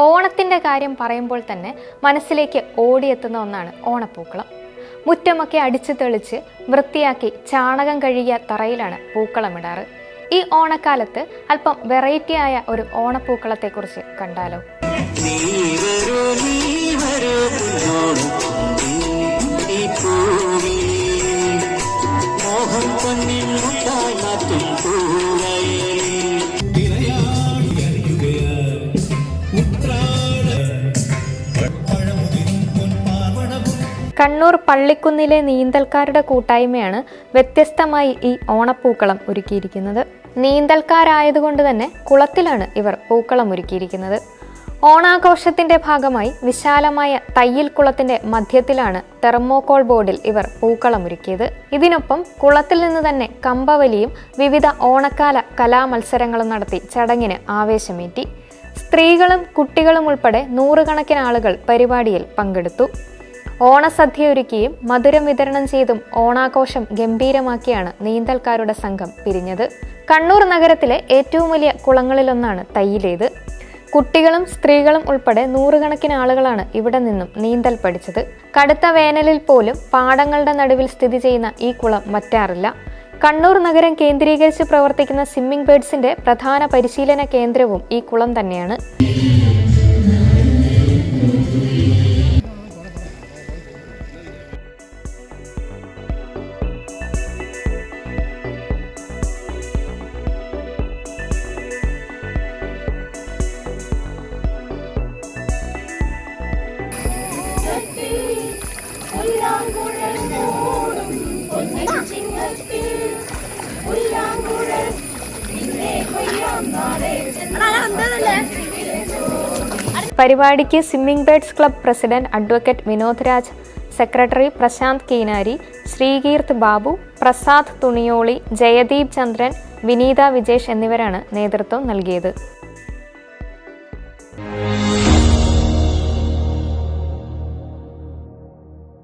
ഓണത്തിൻ്റെ കാര്യം പറയുമ്പോൾ തന്നെ മനസ്സിലേക്ക് ഓടിയെത്തുന്ന ഒന്നാണ് ഓണപ്പൂക്കളം. മുറ്റമൊക്കെ അടിച്ചു തെളിച്ച് വൃത്തിയാക്കി ചാണകം കഴുകിയ തറയിലാണ് പൂക്കളമിടാറ്. ഈ ഓണക്കാലത്ത് അല്പം വെറൈറ്റി ആയ ഒരു ഓണപ്പൂക്കളത്തെക്കുറിച്ച് കണ്ടാലോ? കണ്ണൂർ പള്ളിക്കുന്നിലെ നീന്തൽക്കാരുടെ കൂട്ടായ്മയാണ് വ്യത്യസ്തമായി ഈ ഓണപ്പൂക്കളം ഒരുക്കിയിരിക്കുന്നത്. നീന്തൽക്കാരായതുകൊണ്ട് തന്നെ കുളത്തിലാണ് ഇവർ പൂക്കളം ഒരുക്കിയിരിക്കുന്നത്. ഓണാഘോഷത്തിന്റെ ഭാഗമായി വിശാലമായ തയ്യിൽ കുളത്തിന്റെ മധ്യത്തിലാണ് തെർമോകോൾ ബോർഡിൽ ഇവർ പൂക്കളം ഒരുക്കിയത്. ഇതിനൊപ്പം കുളത്തിൽ നിന്ന് തന്നെ കമ്പവലിയും വിവിധ ഓണക്കാല കലാമത്സരങ്ങളും നടത്തി ചടങ്ങിന് ആവേശമേറ്റി. സ്ത്രീകളും കുട്ടികളും ഉൾപ്പെടെ നൂറുകണക്കിന് ആളുകൾ പരിപാടിയിൽ പങ്കെടുത്തു. ഓണസദ്യ ഒരുക്കിയും മധുരം വിതരണം ചെയ്തും ഓണാഘോഷം ഗംഭീരമാക്കിയാണ് നീന്തൽക്കാരുടെ സംഘം പിരിഞ്ഞത്. കണ്ണൂർ നഗരത്തിലെ ഏറ്റവും വലിയ കുളങ്ങളിലൊന്നാണ് തയ്യിലേത്. കുട്ടികളും സ്ത്രീകളും ഉൾപ്പെടെ നൂറുകണക്കിന് ആളുകളാണ് ഇവിടെ നിന്നും നീന്തൽ പഠിച്ചത്. കടുത്ത വേനലിൽ പോലും പാടങ്ങളുടെ നടുവിൽ സ്ഥിതി ചെയ്യുന്ന ഈ കുളം വറ്റാറില്ല. കണ്ണൂർ നഗരം കേന്ദ്രീകരിച്ച് പ്രവർത്തിക്കുന്ന സ്വിമ്മിംഗ് ബേഡ്സിന്റെ പ്രധാന പരിശീലന കേന്ദ്രവും ഈ കുളം തന്നെയാണ്. പരിപാടിക്ക് swimming birds club president advocate Vinod Raj, secretary Prashanth Keenari, Sreekeerth Babu, Prasad Thuniyoli, Jayadeep Chandran, Vineetha Vijesh എന്നിവരാണ് നേതൃത്വം നൽകിയത്.